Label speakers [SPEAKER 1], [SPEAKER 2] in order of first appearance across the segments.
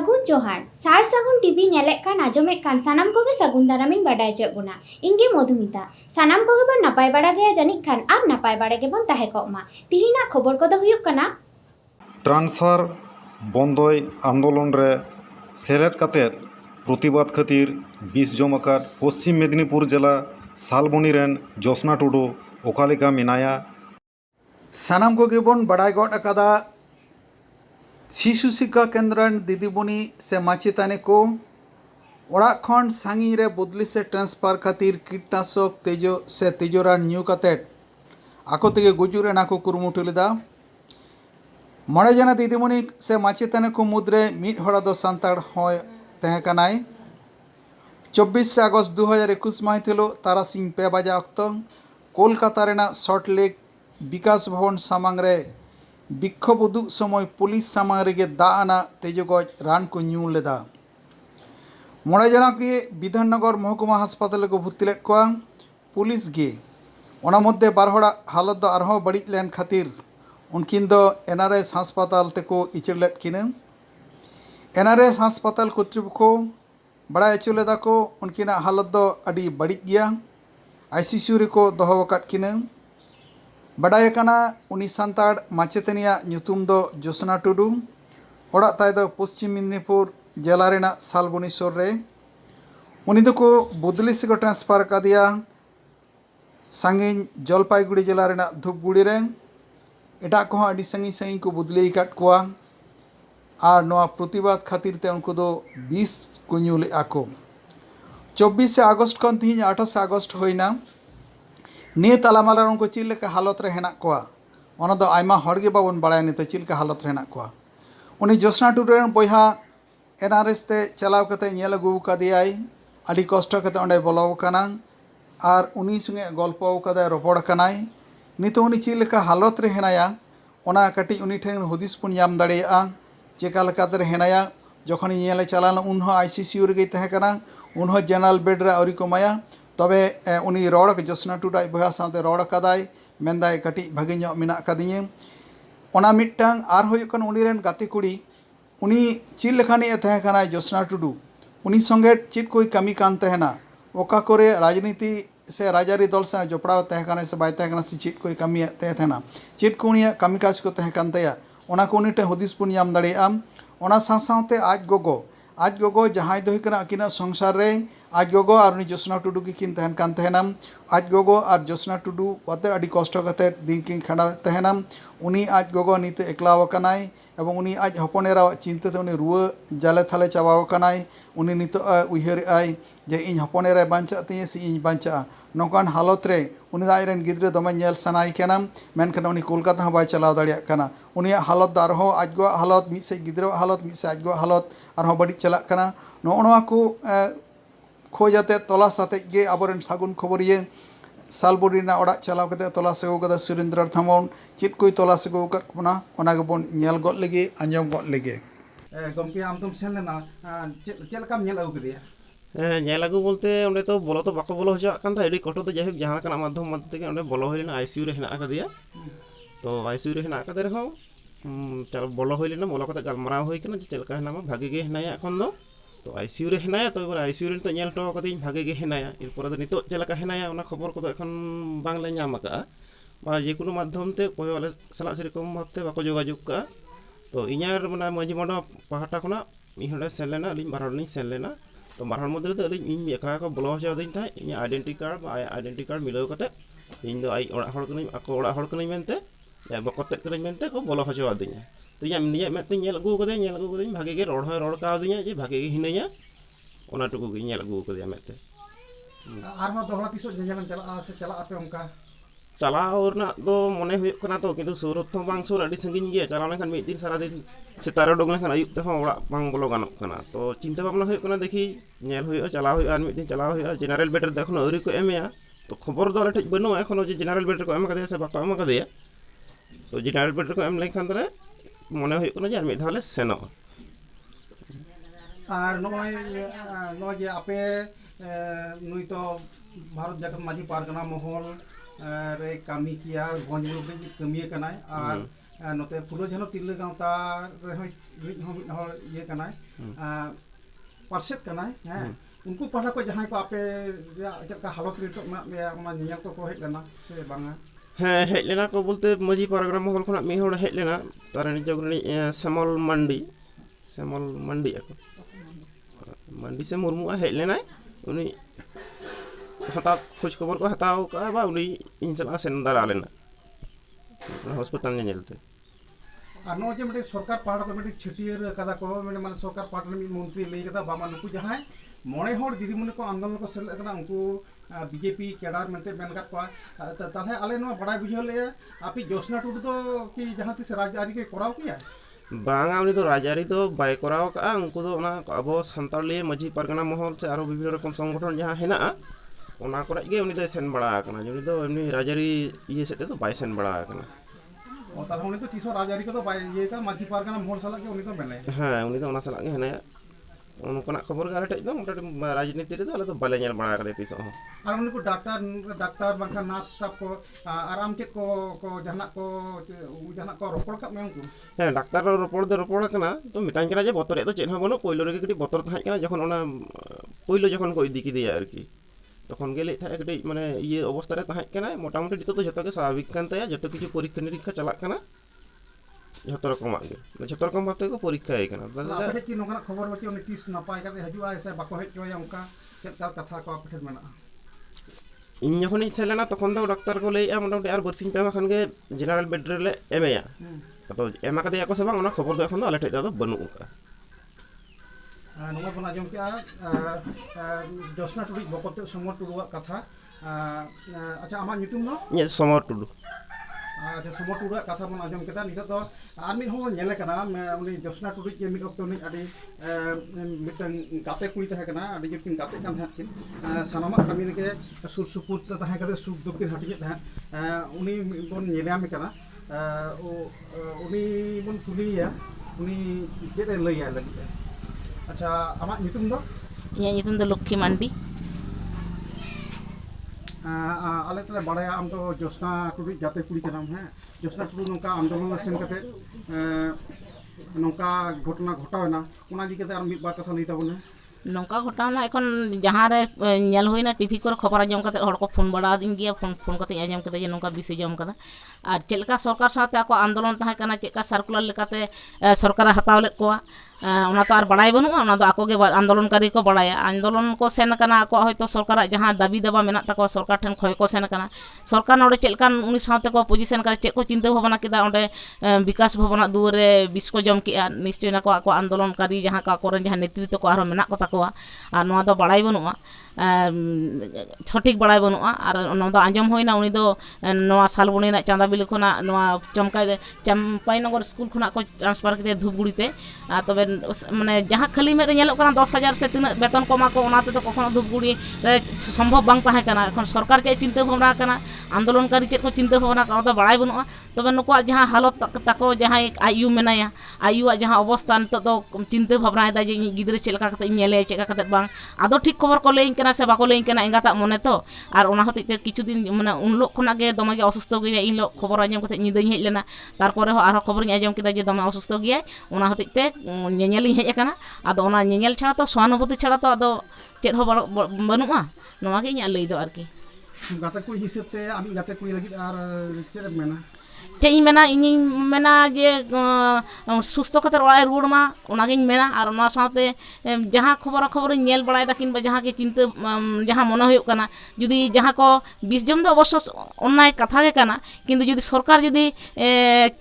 [SPEAKER 1] सागुन जोहार सार सागुन टीवी नेलेक कान आजमेक कान सानाम कोगे सागुन दारामिन बाडाय चे बोना इंगे मधुमिता सानाम कोगे बन नापाय बाड़ा गया जानिक खान आर नापाय बाड़ा गे बन ताहे कोमा तिहिना खबर को दो हुयुक कना
[SPEAKER 2] ट्रांसफार बंदोय आंदोलन रे सेलेद कातेद प्रतिबाद खातिर बिस जम आकाद पश्चिम मेदिनीपुर जिला सालबनी रेन जोसना टुडू ओकालेका मेनाया
[SPEAKER 3] सानाम कोगे बन बाडाय गड अकादा शिशु शिक्षा केंद्र दीदीबनी से माचिताने को ओड़ा खन सांगी रे बदली से ट्रांसफार खातिर कीटनाशक तेजो से तेजोरान न्यू कातेद आको तेगे गुजुरे नाको कुरुमुटु लेदा मणे जना दीदीमणि से माचिताने को मुद्रे मिट हड़ा दो सांताड़ होय तहे कनाय 24 अगस्त 2021 माहित हिलो तारासिंह पे बजा अक्त कोलकाता रेना शॉर्ट लेक विकास भवन सामांग रे विक्षोभ उदुग समय पुलिस सामांग रेगे दाआना तेजोगज रान को न्यू लेदा मणे जना के विधाननगर महकुमा हासपाताल को भर्ती लेद कोआ पुलिस गे ओना मध्य बार हड़ा हालत दो आरहों बड़ी लेन खातिर उनकिन दो एनआरएस हासपाताल तेको इचड़ लेद किना एनआरएस हासपाताल कर्तृपक्ष बड़ा अचो लेदा को उनकिना हालत दो अड़ी बड़ी गया आईसीयू रे को दोहो वकात किना बड़ाय काना उनी सांताड़ माचेतनिया ᱧᱩᱛᱩᱢ दो जोसना टुडू ओड़ा ताय दो पश्चिम मेदिनीपुर जिला रेना सालबनी सोर रे उनी दो बदली से को ट्रांसफार का दिया सांगिन जलपाईगुड़ी जिला रेना धूपगुड़ी रे एटा को अड़ी सांगी सांगी को बदली काट कोआ और नवा प्रतिबाद खातिर ते उनको दो 20 को ᱧᱩᱞᱮ आको 24 अगस्त खन तीन 28 अगस्त होइना निये तालामाला उनको चील लेका हालत रे हेना कोआ ओना दो आयमा हड़गे बाबन बाड़ाय नित चील लेका हालत रे हेना कोआ उनी जोसना टुडू रेन बोयहा एनआरएस ते चलाव कते नेल अगु कादियाय आदि कष्ट कते ओंडे बोलाव काना और उनी संगे गल्प कदे रपड़ कानाय नित उनी चील लेका हालत रे हेनाया ओना कटी उनी ठेन हुदिस पुन याम दाड़ेया चेका लेकाते रे हेनाया जखन नेले चलाना उनहो आईसीयू रे तहे काना उनहो जनरल बेड रे अवरी को माया तबे उनी रोड़ जोसना टुडू बहा साथे रोड़ कदाय मेंदाय कटी भागी ᱧᱚᱜ मेना कदिᱧ ओना मिट्टांग आर होय कन उनी रेन गाते कुड़ी उनी चिल लेखानी तहे काना जोसना टुडू उनी संगे चित कोई कमी कान तहेना ओका करे राजनीति से राजारी दल से जोपड़ा तहे काना से बाय तहे काना से चित कोई कमी तहेना चित को उनी कमी काज को तहे कान तया ओना को उनी टे हुदिस पुन याम दाड़ेया ओना साथे आज गोगो जहां दो हुकना अकिना संसार रे आज गोगो और उनी जोसना टुडू की किन तहन कान तहनाम आज गोगो और जोसना टुडू अते अड़ी कष्ट कते दिन किन खड़ा तहनाम उनी आज गोगो नित एकलाव कनाय एवं उनी आज हपनेरा चिंता ते उनी रुआ जाले थाले चावाव कनाय उनी नित उयहर आय जे इन हपनेरा बांचा ते से इन बांचा नोकान हालत रे उनी दाय रेन गिद्रे दमे नेल सनाय केना मेनखान उनी कोलकाता बाय चलाव दाड़िया कना उनी हालत दार हो आज गो हालत मिद से गिद्रे हालत मिद से आज गो हालत आर बड़ी चला कना नोआ को खोजाते तलाश आते गे आबोरेन सागुन खबरिये सालबनी ना ओड़ा चलाव कते तलाश अगु कदा सुरेंद्र थामन चित कोई तलाश अगु कना ओना गेबोन नेल गद लेगे आंजम गद लेगे
[SPEAKER 4] गमके आम तुम सेन लेना चेलकाम नेल अगु करिया
[SPEAKER 5] नेल अगु बोलते ओंडे तो बोलो तो बाको बोलो हजा कान था एडी कटो तो जाहिक जहां काना माध्यम मत के ओंडे बोलो होइलेना आईसीयू रे हेना कदिया तो आईसीयू रे हेना कदे रहो चल बोलो होइलेना बोलो कते गलमराव होई कना चेलका हेना भागे गे हेनाया एखन दो तो आईसीयू रे हेनाया तो एबार आईसीयू रे नेल टो कदिन भागे गे हेनाया एरपर दो नितो चेलका हेनाया ओना खबर को एखन बांगले नाम का बा जे कोनो माध्यम ते कोय वाले सला सेरकम भाबते बाको जोगाजोग का तो इኛर माने माजी मडो पहाटा खना इहडे सेन लेना अलिन बारहड़ नि सेन लेना तो बारहड़ मध्य रे अलिन इन एकला को ब्लॉक हो दिन था इኛ आइडेंटिटी कार्ड मिलाव कते इन दो आई ओड़ा हड़ कनी आको ओड़ा हड़ कनी मेनते या बकते कनी मेनते को बोलो हो दिया तो इኛ निया मेते नेल अगु कदे भागे गे रोड़ का दिया जे भागे गे हिनैया ओना टुकु गे नेल अगु कदे मेते
[SPEAKER 4] आर मा दोहरा तिसो जेजेबन चला से चला आपे उनका
[SPEAKER 5] चलाव रना दो मने हुई कना तो किंतु सुरत तो बांग सुर अड़ी संगिन गे चलाव लेखान मिद दिन सारा दिन सेतारे डोग लेखान आयुब ते ओड़ा बांग बोलो गानोक कना तो चिंता भावना हुई कना देखी नेल हुई चलाव हुई आर मिद दिन चलाव हुई जनरल बेटर देखो अवरी को एमेया तो खबर दो ठेज बनो एखोनो जे जनरल बेटर को एम कदे से बाको एम कदे तो जनरल बेटर को एम लेखान दरे मने हुई कना जे आर मिद धाले सेनो
[SPEAKER 4] और नय जे आपे नुई तो भारत जागत माझी पारगना महल रे कामी किया गंज मुलुक रे कमी कनाय और नोते फुलो झनो तिरले गांवता रे ᱨᱤᱡ ᱦᱚᱸ ᱢᱤᱫ ᱦᱚᱲ ᱤᱭᱟᱹ ᱠᱟᱱᱟᱭ ᱯᱟᱨᱥᱮᱫ ᱠᱟᱱᱟᱭ ᱦᱮᱸ उनको पढ़ा को जहाँ को आपे चलका हालत रे तो मेना मेया ओना नियल को हेज लेना से बांगा
[SPEAKER 5] हाँ हेज लेना को बोलते मजी पारगना महल खना मी होड़ हेज लेना तारे निजो गनी श्यामल मंडी ako मंडी से मुर्मू हेज लेना उनी हता खोज खबर को हताओ का बा उनी इन चला सेन दारा लेना हॉस्पिटल ने नेलते
[SPEAKER 4] और नो जे मिटे सरकार पहाड़ को मिटे छटियर कदा को मिटे माने सरकार पहाड़ में मंत्री ले कदा बामा नुकु जहाँ मोड़े हर दीदीमणि को आंदोलन को सेल करना उनको बीजेपी केडार मेंते मेनका को ताले आले नो बड़ा बुझो ले आपी जोशना टुडू तो कि जहाँ तिस राजआरी के कराव किया
[SPEAKER 5] बांगा उनी तो राजआरी तो बाय कराव का उनको तो ना अब संताल लिए मजी परगना महल से आरो विभिन्न रकम संगठन जहाँ हेना ओना कोरा गे उनी तो सेन बड़ा कना उनी तो एमनी राजआरी ये सेते तो बाय सेन बड़ा कना
[SPEAKER 4] और ताले उनी तो तीसो राजआरी को तो बाय ये का मजी परगना महल साला के उनी तो मेने
[SPEAKER 5] हाँ उनी तो ओना साला के हेना उनको खबर गाले टेक दो राजनीति रे तो बाले नेल बड़ा करे तीसो
[SPEAKER 4] और उनको डॉक्टर बांका नर्स सब को आराम के को जहना को रोपड़ का में उनको
[SPEAKER 5] हाँ डाक्तार रोपड़ कना तो मितान कना जे बतर तो चेन बनो पहिलो रे कटी बतर थाय कना जखन ओना पहिलो जखन को इदी किदिया आरकी तखन गेले थाय कटी माने ये अवस्था रे थाय कना मोटामुटी दितो तो जतो के स्वाभाविक कान ताया जतो किछु परीक्षा निरीक्षा चला कना जतो रकम आगे जतो रकम भाते को परीक्षा है कना
[SPEAKER 4] आपे कि नोकना खबर बची उनी तीस नपाय का हजुआ ऐसे बाको हेज जोया उनका चेक कथा को आपे मेना
[SPEAKER 5] इन जखन इन सेलेना तखन तो डाक्तार को लेया मोटामुटी आर बरसिंग पे खान के जनरल बेड रे ले एमेया तो एमा का दिया को से बांग ओना खबर तो एखन तो आले ठेदा तो बनु का
[SPEAKER 4] नोमा बना जम के जोशना टुडू बकते समर टुडुआ कथा अच्छा आमा नितुम नो
[SPEAKER 5] ये समर टुडू
[SPEAKER 4] अच्छा समर टुडुआ कथा बन आजम केदा नितो तो आर मिद हो नेले कना उनी जोशना टुडू के मिद ऑक्टो नि आडी मिटन गाते कुड़ी तहे कना आडी जकिन गाते कान था किन सनामा कामी के सुर सुपुर तहे कते सुख दुख किन हटिजे तहे उनी बन नेलाम कना उनी बन कुलिया उनी जेते लैया लगी अच्छा आमा नितुम दो
[SPEAKER 6] ये नितुम दो लक्ष्मी मांडी
[SPEAKER 4] आले तले बड़ाया आम तो जोशना टुडू जाते कुड़ी कनाम है जोशना टुडू नोका आंदोलन सेन कते नोका घटना घटावना उना जी कते आर मिद बार कथा लई ताबोना
[SPEAKER 6] नौका घटना एखन जहाँ रे नेल होइना टीवी को खबर आजम कते हर को फोन बड़ा दिन गया फोन कते आजम कते जे नौका बिसे जम कदा और चेलका सरकार साथे आको आंदोलन ताहे कना चेका सर्कुलर लेकाते सरकार हताव ले कोआ ओना तो आर बड़ाई बनुआ ओना तो आको गे आंदोलनकारी को बड़ाया आंदोलन को सेन कना आको हयतो सरकार जहाँ दाबी दाबा मेना तको सरकार ठन खय को सेन कना सरकार नोडे चेलकान उनी साथे को पोजीशन करे चे को चिंता भावना केदा ओंडे विकास भवना दुआर रे बिस को जम के निश्चय ना को आको आंदोलनकारी जहाँ का कोरन जहाँ नेतृत्व को आरो मेना को ताकोआ और नोआ दो बड़ाई बनुआ सठिक बड़ाई बनुआ और नोआ दो आंजम होइना उनी दो नोआ सालबुनी ना चांदा बिल खुना नोआ चंपाईनगर स्कूल खुना को ट्रांसफर के धूपगुड़ीते तबे माने जहाँ खाली में नेलो कना 10,000 से तीन वेतन कमा को ओनाते तो कखनो धूपगुड़ी रे संभव बांग ताहे कना एखन सरकार चे चिंता भावना कना आंदोलनकारी चे को चिंता भावना कना तो बड़ाई बनुआ तबे नुको जहाँ हालत ताको जहाँ एक आयु मेनाया आयुआ जहाँ अवस्था नितो तो चिंता भावना दा जे गिद्रे चेलका कते नेले चेका कते बांग आदो ठीक खबर को लेइन कना से बाको लेइन कना एंगाता मने तो और ओना हतिते किछु दिन माने उन लोग खना गे दमे गे असुस्थ गया इन लोग खबर आजम कते निदाई हेज लेना तारपरे हो आरो खबर आजम केदा जे दमे असुस्थ गया ओना हतिते नेनेल हेज कना आदो ओना नेनेल छाड़ा तो सहानुभूति छाड़ा तो आदो चेद हो बनुआ नोवा गे इᱧ लई दो आरकी
[SPEAKER 4] गाते कुड़ी हिसाब ते आमी गाते कुड़ी लगी आर चेद मेना
[SPEAKER 6] चे मेना इन मेना जे सुस्थ कते ओड़ा रुड़ मा ओनागिन मेना और ओना साथे जहाँ खबर नेल बड़ाय दाकिन बा जहाँ के चिंता जहाँ मने हुयुग कना जुदी जहाँ को 20 जम दो अवश्य अन्याय कथा के कना किंतु जुदी सरकार जुदी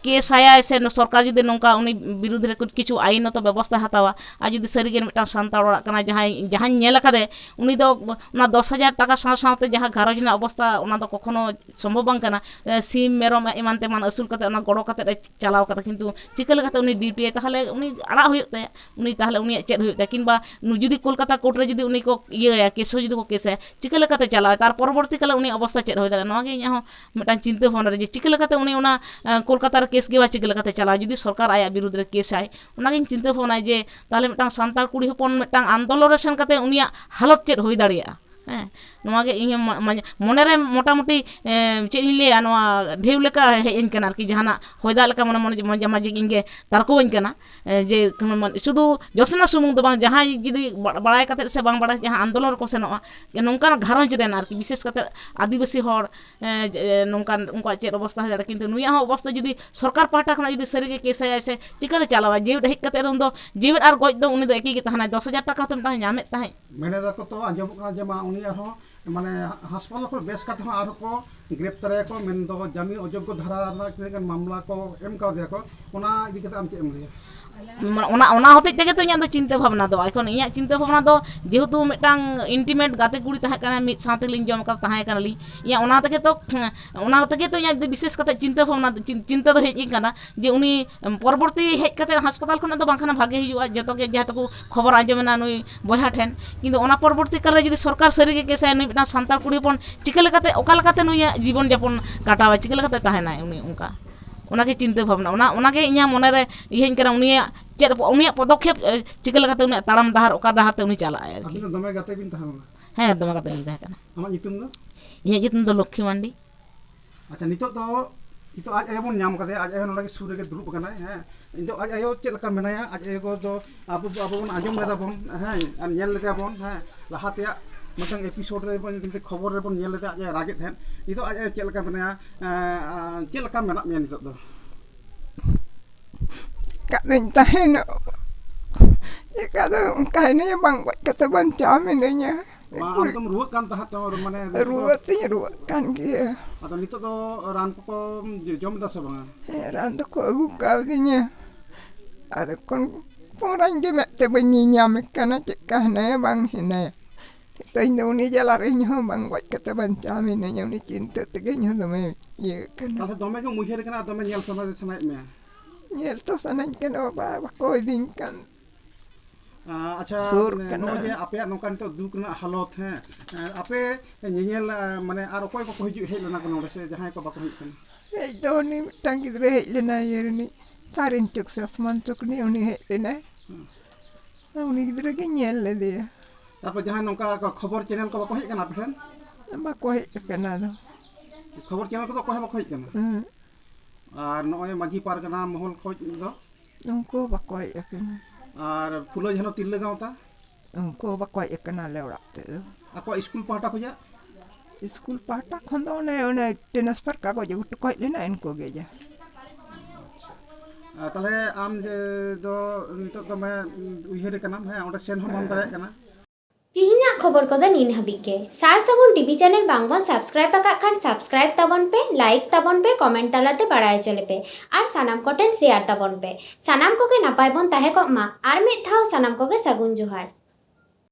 [SPEAKER 6] केस आया से सरकार जुदी नोंका उनी विरुद्ध रे किछु आईनत व्यवस्था हतावा आ जुदी सरीगे मिटान सांताड़ ओड़ा कना जहाँ नेल कादे उनी दो ना 10,000 टाका साथे जहाँ घारज ना अवस्था ओना दो कखनो सम्भव बांग कना सीम मेरम एमान तेमान असूल कते ओना गड़ो कते चलाव कते किंतु चिकल कते उनी ड्यूटी ताहले उनी आड़ा हुयुग ते उनी ताहले उनी चेद हुयुग ते किंबा जुदी कोलकाता कोर्ट रे जुदी उनी को इया केस जुदी को केस चिकल कते चलाव तार परवर्ती काले उनी अवस्था चेद होय दारे नोगे इया मिटान चिंता भावना रे चिकल कते उनी ओना कोलकाता रे केस गेवा चिकल कते चलाव जुदी सरकार आया विरुद्ध रे केस आय ओनागिन चिंता भावना जे ताहले मिटान सांताल कुड़ी हपन मिटान आंदोलन रे सेन कते उनिया हालत चेद होय दाड़िया ᱱᱚᱣᱟ ᱜᱮ ᱤᱧ ᱢᱚᱱᱮᱨᱮ ᱢᱚᱴᱟᱢᱩᱴᱤ ᱪᱮᱫ ᱤᱧ ᱞᱟᱹᱭᱟ ᱱᱚᱣᱟ ᱰᱷᱮᱣ ᱞᱮᱠᱟ ᱦᱮᱡ ᱟᱹᱧ ᱠᱟᱱᱟ ᱟᱨᱠᱤ ᱡᱟᱦᱟᱱᱟᱜ ᱦᱚᱭ ᱫᱟᱜ ᱞᱮᱠᱟ ᱢᱚᱱᱮ ᱢᱟᱡᱷᱮ ᱤᱧ ᱜᱮ ᱛᱟᱨᱠᱳᱣᱟᱹᱧ ᱠᱟᱱᱟ ᱡᱮ ᱥᱩᱫᱷᱩ ᱡᱚᱥᱱᱟ ᱥᱩᱢᱩᱝ ᱫᱚ ᱵᱟᱝ ᱡᱟᱦᱟᱸᱭ ᱡᱩᱫᱤ ᱵᱟᱲᱟᱭ ᱠᱟᱛᱮᱫ ᱥᱮ ᱵᱟᱝ ᱵᱟᱲᱟᱭ ᱡᱟᱦᱟᱸ ᱟᱱᱫᱳᱞᱚᱱ ᱨᱮᱠᱚ ᱥᱮᱱᱚᱜᱼᱟ ᱱᱚᱝᱠᱟᱱ ᱜᱷᱟᱨᱚᱸᱡᱽ ᱨᱮᱱ ᱟᱨᱠि ᱵᱤᱥᱮᱥ ᱠᱟᱛᱮᱫ ᱟᱹᱫᱤᱵᱟᱹᱥᱤ ᱦᱚᱲ ᱱᱚᱝᱠᱟᱱ ᱩᱱᱠᱩᱣᱟᱜ ᱪᱮᱫ ᱚᱵᱚᱥᱛᱟ ᱦᱩᱭ ᱫᱟᱲᱮᱭᱟᱜᱼᱟ ᱠᱤᱱᱛᱩ ᱱᱩᱭᱟᱜ ᱦᱚᱸ ᱚᱵᱚᱥᱛᱟ ᱡᱩᱫᱤ ᱥᱚᱨᱠᱟর ᱯᱟᱦᱴᱟ ᱠᱷᱚᱱᱟᱜ ᱡᱩᱫᱤ ᱥᱟᱹᱨᱤᱜᱮ ᱠᱮᱥᱟᱭᱟᱭ ᱥᱮ ᱪᱤᱠᱟᱹᱛᱮ ᱪᱟᱞᱟᱣᱟ ᱡᱤᱣᱮᱫ ᱦᱮᱡ ᱠᱟᱛᱮᱫ ᱩᱱ ᱫᱚ ᱡᱤᱣᱮᱫ ᱟᱨ ᱜᱚᱡ ᱫᱚ ᱩᱱᱤ ᱫᱚ ᱮᱠᱤ ᱜᱮ ᱛᱟᱦᱮᱱᱟᱭ 10,000 ᱴᱟᱠᱟ ᱦᱚᱸᱛᱚ ᱢᱤᱫᱴᱟᱝ ᱧᱟᱢᱮᱫ ᱛᱟᱦᱮᱸᱫ
[SPEAKER 4] ᱢᱮᱱᱮᱫᱟ ᱠᱚ ᱛᱚ ᱟᱸᱡᱚᱢᱚᱜ ᱠᱟᱱᱟ ᱡᱮ ᱢᱟ ᱩᱱᱤ ᱟᱨᱦᱚᱸ ᱢᱟᱱᱮ ᱦᱟᱥᱯᱟᱛᱟᱞ ᱠᱚ ᱵᱮᱥ ᱠᱟᱛᱮ ᱦᱚᱸ ᱟᱨᱦᱚᱸ ᱠᱚ ᱜᱨᱮᱯᱛᱟᱨᱮᱭᱟᱠᱚ ᱢᱮᱱᱫᱚ ᱡᱟᱢᱤᱱ ᱚᱡᱳᱜᱽᱜᱚ ᱫᱷᱟᱨᱟ ᱨᱮᱱᱟᱜ ᱛᱤᱱᱟᱹᱜ ᱜᱟᱱ ᱢᱟᱢᱞᱟ ᱠᱚ ᱮᱢ ᱠᱟᱣᱫᱮᱭᱟ ᱠᱚ ᱚᱱᱟ ᱤᱫᱤ ᱠᱟᱛᱮ ᱟᱢ ᱪᱮᱫ ᱮᱢ ᱞᱟᱹᱭᱟ
[SPEAKER 6] ᱚᱱᱟ ᱦᱚᱛᱮᱡ ᱛᱮᱜᱮ ᱛᱚ ᱤᱧᱟᱹᱜ ᱫᱚ ᱪᱤᱱᱛᱟᱹ ᱵᱷᱟᱵᱽᱱᱟ ᱫᱚ ᱮᱠᱷᱚᱱ ᱤᱧᱟᱹᱜ ᱪᱤᱱᱛᱟᱹ ᱵᱷᱟᱵᱽᱱᱟ ᱫᱚ ᱡᱮᱦᱮᱛᱩ ᱢᱤᱫᱴᱟᱝ ᱤᱱᱴᱤᱢᱮᱴ ᱜᱟᱛᱮ ᱠᱩᱲᱤ ᱛᱟᱦᱮᱸ ᱠᱟᱱᱟ ᱢᱤᱫ ᱥᱟᱶ ᱛᱮᱞᱤᱧ ᱡᱚᱢ ᱠᱟᱫᱟ ᱛᱟᱦᱮᱸ ᱠᱟᱱᱟᱞᱤᱧ ᱤᱧᱟᱹᱜ ᱚᱱᱟ ᱛᱮᱜᱮ ᱛᱚ ᱤᱧᱟᱹᱜ ᱵᱤᱥᱮᱥ ᱠᱟᱛᱮ ᱪᱤᱱᱛᱟᱹ ᱫᱚ ᱦᱮᱡ ᱤᱧ ᱠᱟᱱᱟ ᱡᱮ ᱩᱱᱤ ᱯᱚᱨᱚᱵᱚᱨᱛᱤ ᱦᱮᱡ ᱠᱟᱛᱮ ᱦᱟᱥᱯᱟᱛᱟᱞ ᱠᱷᱚᱱᱟᱜ ᱫᱚ ᱵᱟᱝᱠᱷᱟᱱ ᱵᱷᱟᱜᱮ ᱦᱩᱭᱩᱜᱼᱟ ᱡᱚᱛᱚ ᱜᱮ ᱡᱟᱦᱟᱸ ᱛᱟᱠᱚ ᱠᱷᱚᱵᱚᱨ ᱟᱸᱡᱚᱢᱮᱱᱟ ᱱᱩᱭ ᱵᱚᱭᱦᱟ ᱴᱷᱮᱱ ᱠᱤᱱᱛᱩ ᱚᱱᱟ ᱯᱚᱨᱚᱵᱚᱨᱛᱤ ᱠᱟᱞᱨᱮ ᱡᱩᱫᱤ ᱥᱚᱨᱠᱟর ᱥᱟᱹᱨᱤᱜᱮ ᱠᱮᱥᱟᱭ ᱱᱩᱭ ᱢᱤᱫᱴᱟᱝ ᱥᱟᱱᱛᱟᱲ ᱠᱩᱲᱤ ᱦᱚᱯᱚᱱ ᱪᱤᱠᱟᱹ ᱞᱮᱠᱟᱛᱮ ᱚᱠᱟ ᱞᱮᱠᱟᱛᱮ ᱱᱩᱭᱟᱜ ᱡᱤᱵᱚᱱ ᱡᱟᱯᱚᱱ ᱠᱟᱴᱟᱣᱟ ᱪᱤᱠᱟᱹ ᱞᱮᱠᱟᱛᱮ ᱛᱟᱦᱮᱱᱟᱭ ᱩᱱᱤ ᱚᱱᱠᱟ ᱚᱱᱟᱜᱮ ᱪᱤᱱᱛᱟᱹ ᱵᱷᱟᱵᱽᱱᱟ ᱚᱱᱟᱜᱮ ᱤᱧᱟᱹᱜ ᱢᱚᱱᱮᱨᱮ ᱤᱭᱟᱹᱧ ᱠᱟᱱᱟ ᱩᱱᱤᱭᱟᱜ ᱯᱚᱫᱚᱠᱷᱮᱯ ᱪᱤᱠᱟᱹ ᱞᱮᱠᱟᱛᱮ ᱩᱱᱤᱭᱟᱜ ᱛᱟᱲᱟᱢ ᱰᱟᱦᱟᱨ ᱚᱠᱟ ᱰᱟᱦᱟᱨ ᱛᱮ ᱩᱱᱤ ᱪᱟᱞᱟᱜᱼᱟᱭ ᱟᱨᱠᱤ
[SPEAKER 4] ᱟᱵᱤᱱ ᱫᱚ ᱫᱚᱢᱮ ᱜᱟᱛᱮ ᱵᱤᱱ ᱛᱟᱦᱮᱸ ᱞᱮᱱᱟ
[SPEAKER 6] ᱦᱮᱸ ᱫᱚᱢᱮ ᱠᱟᱛᱮ ᱞᱤᱧ ᱛᱟᱦᱮᱸ ᱠᱟᱱᱟ
[SPEAKER 4] ᱟᱢᱟᱜ ᱧᱩᱛᱩᱢ ᱫᱚ
[SPEAKER 6] ᱤᱧᱟᱹᱜ ᱧᱩᱛᱩᱢ ᱫᱚ ᱞᱚᱠᱠᱷᱤ ᱢᱟᱱᱰᱤ
[SPEAKER 4] ᱟᱪᱪᱷᱟ ᱱᱤᱛᱚᱜ ᱟᱡ ᱟᱭᱳ ᱵᱚᱱ ᱧᱟᱢ ᱠᱟᱫᱮᱭᱟ ᱟᱡ ᱟᱭᱳ ᱱᱚᱰᱮ ᱥᱩᱨ ᱨᱮᱜᱮ ᱫᱩᱲᱩᱵ ᱟᱠᱟᱱᱟᱭ ᱦᱮᱸ ᱱᱤᱛᱚᱜ ᱟᱡ ᱟᱭᱳ ᱪᱮᱫ ᱞᱮᱠᱟ ᱢᱮᱱᱟᱭᱟ ᱟᱡ ᱟᱭᱳ ᱫᱚ ᱟᱵᱚ ᱵᱚᱱ ᱟᱸᱡᱚᱢ ᱞᱮᱫᱟ ᱵᱚᱱ ᱦᱮᱸ ᱟᱨ ᱧᱮᱞ ᱞᱮᱫᱟ ᱵᱚᱱ ᱦᱮᱸ ᱞᱟᱦᱟ ᱛᱮᱭᱟᱜ ᱢᱤᱫᱴᱟᱝ ᱮᱯᱤᱥᱳᱰ ᱨᱮ ᱠᱷᱚᱵᱚᱨ ᱨᱮᱵᱚᱱ ᱧᱮᱞ ᱞᱮᱫᱟ ᱟᱡ ᱟᱭᱳ ᱨᱟᱜᱮᱫ ᱛᱟᱦᱮᱸᱫ ᱱᱤᱛᱚᱜ ᱟᱡ ᱟᱭᱳ ᱪᱮᱫ ᱞᱮᱠᱟ ᱢᱮᱱᱟᱭᱟ ᱪᱮᱫ ᱞᱮᱠᱟ ᱢᱮᱱᱟᱜ ᱢᱮᱭᱟ ᱱᱤᱛᱚᱜ ᱫᱚ
[SPEAKER 7] ᱠᱟᱫᱚᱧ ᱛᱟᱦᱮᱱᱚᱜ ᱪᱮᱠᱟᱫᱚ ᱚᱱᱠᱟ ᱦᱤᱱᱟᱹᱧᱟ ᱵᱟᱝ ᱜᱚᱡ ᱠᱟᱛᱮ ᱵᱟᱧᱪᱟᱣ ᱢᱤᱱᱟᱹᱧᱟ
[SPEAKER 4] ᱟᱢ ᱫᱚᱢ ᱨᱩᱣᱟᱹᱜ ᱠᱟᱱ ᱛᱟᱦᱮᱸᱫ ᱛᱚ ᱢᱟᱱᱮ
[SPEAKER 7] ᱨᱩᱣᱟᱹ ᱛᱤᱧ ᱨᱩᱣᱟᱹᱜ ᱠᱟᱱ ᱜᱮᱭᱟ
[SPEAKER 4] ᱟᱫᱚ ᱱᱤᱛᱚᱜ ᱫᱚ ᱨᱟᱱ ᱠᱚᱠᱚ ᱡᱚᱢ ᱮᱫᱟ ᱥᱮ ᱵᱟᱝᱟ
[SPEAKER 7] ᱦᱮᱸ ᱨᱟᱱ ᱫᱚᱠᱚ ᱟᱹᱜᱩ ᱠᱟᱣᱫᱤᱧᱟ ᱟᱫᱚ ᱯᱚᱱᱨᱟᱧ ᱜᱮ ᱢᱮᱫ ᱛᱮ ᱵᱟᱹᱧ ᱧᱮᱧᱟᱢᱮ ᱠᱟᱱᱟ ᱪᱮᱫᱠᱟ ᱦᱮᱱᱟᱭᱟ ᱵᱟᱝ ᱦᱮᱱᱟᱭᱟ ᱱᱤᱛᱚᱜ ᱤᱧ ᱫᱚ ᱩᱱᱤ ᱡᱟᱞᱟᱨᱮ ᱤᱧ ᱦᱚᱸ ᱵᱟᱝ ᱜᱚᱡ ᱠᱟᱛᱮ ᱵᱟᱧᱪᱟᱣ ᱢᱤᱱᱟᱹᱧᱟ ᱩᱱᱤ ᱪᱤᱱᱛᱟᱹ ᱛᱮᱜᱮ ᱤᱧ ᱦᱚᱸ ᱫᱚᱢᱮ ᱤᱭᱟᱹ ᱠᱟᱱᱟ
[SPEAKER 4] ᱛᱟᱦᱞᱮ ᱫᱚᱢᱮ ᱜᱮ ᱩᱭᱦᱟᱹᱨ ᱠᱟᱱᱟ ᱫᱚᱢᱮ ᱧᱮᱞ ᱥᱟᱱᱟᱭᱮᱫ ᱢᱮᱭᱟ
[SPEAKER 7] ᱧᱮᱞ ᱛᱚ ᱥᱟᱱᱟᱧ ᱠᱟᱱᱟ ᱵᱟᱵᱟ ᱵᱟᱠᱚ ᱤᱫᱤᱧ ᱠᱟᱱ
[SPEAKER 4] ᱟᱪᱪᱷᱟ
[SPEAKER 7] ᱥᱩᱨ ᱠᱟᱱᱟ
[SPEAKER 4] ᱱᱚᱜᱼᱚᱭ ᱡᱮ ᱟᱯᱮᱭᱟᱜ ᱱᱚᱝᱠᱟ ᱱᱤᱛᱚᱜ ᱫᱩᱠ ᱨᱮᱱᱟᱜ ᱦᱟᱞᱚᱛ ᱦᱮᱸ ᱟᱯᱮ ᱧᱮᱧᱮᱞ ᱢᱟᱱᱮ ᱟᱨ ᱚᱠᱚᱭ ᱠᱚᱠᱚ ᱦᱮᱡ ᱞᱮᱱᱟ ᱠᱚ ᱱᱚᱰᱮ ᱥᱮ ᱡᱟᱦᱟᱸᱭ ᱠᱚ ᱵᱟᱠᱚ ᱦᱮᱡ ᱠᱟᱱᱟ
[SPEAKER 7] ᱦᱮᱡ ᱫᱚ ᱩᱱᱤ ᱢᱤᱫᱴᱟᱝ ᱜᱤᱫᱽᱨᱟᱹ ᱦᱮᱡ ᱞᱮᱱᱟᱭ ᱤᱭᱟᱹ ᱨᱤᱱᱤᱡ ᱥᱟᱨᱤᱱ ᱪᱚᱠ ᱥᱮ ᱟᱥᱢᱟᱱ ᱪᱚᱠ ᱨᱤᱱᱤᱡ ᱩᱱᱤ ᱦᱮᱡ ᱞᱮᱱᱟᱭ ᱩᱱᱤ ᱜᱤᱫᱽᱨᱟᱹ ᱜᱤᱧ ᱧᱮᱞ ᱞᱮᱫᱮᱭᱟ
[SPEAKER 4] ᱛᱟᱨᱯᱚᱨ ᱡᱟᱦᱟᱸᱭ ᱱᱚᱝᱠᱟ ᱠᱷᱚᱵᱚᱨ ᱪᱮᱱᱮᱞ ᱠᱚ ᱵᱟᱠᱚ ᱦᱮᱡ ᱠᱟᱱᱟ ᱟᱯᱮ ᱴᱷᱮᱱ
[SPEAKER 7] ᱵᱟᱠᱚ ᱦᱮᱡ ᱟᱠᱟᱱᱟ ᱟᱫᱚ
[SPEAKER 4] ᱠᱷᱚᱵᱚᱨ ᱪᱮᱱᱮᱞ ᱠᱚᱫᱚ ᱚᱠᱚᱭ ᱦᱚᱸ ᱵᱟᱠᱚ ᱦᱮᱡ ᱠᱟᱱᱟ ᱟᱨ ᱱᱚᱜᱼᱚᱭ ᱢᱟᱺᱡᱷᱤ ᱯᱟᱨᱜᱟᱱᱟ ᱢᱚᱦᱚᱞ ᱠᱷᱚᱡ ᱫᱚ
[SPEAKER 7] ᱩᱱᱠᱩ ᱵᱟᱠᱚ ᱦᱮᱡ ᱟᱠᱟᱱᱟ
[SPEAKER 4] ᱟᱨ ᱯᱷᱩᱞᱳ ᱡᱷᱟᱱᱚ ᱛᱤᱨᱞᱟᱹ ᱜᱟᱶᱛᱟ
[SPEAKER 7] ᱩᱱᱠᱩ ᱵᱟᱠᱚ ᱦᱮᱡ ᱟᱠᱟᱱᱟ ᱟᱞᱮ ᱚᱲᱟᱜ ᱛᱮᱫᱚ
[SPEAKER 4] ᱟᱠᱚᱣᱟᱜ ᱤᱥᱠᱩᱞ ᱯᱟᱦᱴᱟ ᱠᱷᱚᱡᱟᱜ
[SPEAKER 7] ᱤᱥᱠᱩᱞ ᱯᱟᱦᱴᱟ ᱠᱷᱚᱱ ᱫᱚ ᱚᱱᱮ ᱴᱨᱟᱱᱥᱯᱷᱟᱨ ᱠᱟᱜᱚᱡᱽ ᱟᱹᱜᱩ ᱦᱚᱴᱚ ᱠᱚ ᱦᱮᱡ ᱞᱮᱱᱟ ᱤᱱᱠᱩ ᱜᱮ ᱡᱟ
[SPEAKER 4] ᱛᱟᱦᱞᱮ ᱟᱢ ᱫᱚ ᱱᱤᱛᱚᱜ ᱫᱚᱢᱮ ᱩᱭᱦᱟᱹᱨ ᱠᱟᱱᱟᱢ ᱦᱮᱸ ᱚᱸᱰᱮ ᱥᱮᱱ ᱦᱚᱸ ᱵᱟᱢ ᱫᱟᱲᱮᱭᱟᱜ ᱠᱟᱱᱟ
[SPEAKER 1] ᱛᱤᱦᱤᱧᱟᱜ ᱠᱷᱚᱵᱚᱨ ᱠᱚᱫᱚ ᱱᱤᱱ ᱦᱟᱹᱵᱤᱡ ᱜᱮ ᱥᱟᱨ ᱥᱟᱹᱜᱩᱱ ᱴᱤভᱤ ᱪᱮᱱᱮᱞ ᱵᱟᱝᱵᱚᱱ ᱥᱟᱵᱥᱠᱨᱟইᱵ ᱟᱠᱟᱫ ᱠᱷᱟᱱ ᱥᱟᱵᱥᱠᱨᱟইᱵ ᱛᱟᱵᱚᱱ ᱯᱮ ᱞᱟᱭᱤᱠ ᱛᱟᱵᱚᱱ ᱯᱮ ᱠᱚᱢᱮᱱᱴ ᱛᱟᱞᱟᱛᱮ ᱵᱟᱲᱟᱭ ᱦᱚᱪᱚ ᱞᱮᱯᱮ ᱟᱨ ᱥᱟᱱᱟᱢ ᱠᱚᱴᱷᱮᱱ ᱥᱮᱭᱟᱨ ᱛᱟᱵᱚᱱ ᱯᱮ ᱥᱟᱱᱟᱢ ᱠᱚᱜᱮ ᱱᱟᱯᱟᱭ ᱵᱚᱱ ᱛᱟᱦᱮᱸ ᱠᱚᱜ ᱢᱟ ᱟᱨ ᱢᱤᱫ ᱫᱷᱟᱣ ᱥᱟᱱᱟᱢ ᱠᱚᱜᱮ ᱥᱟᱹᱜᱩᱱ ᱡᱚᱦᱟᱨ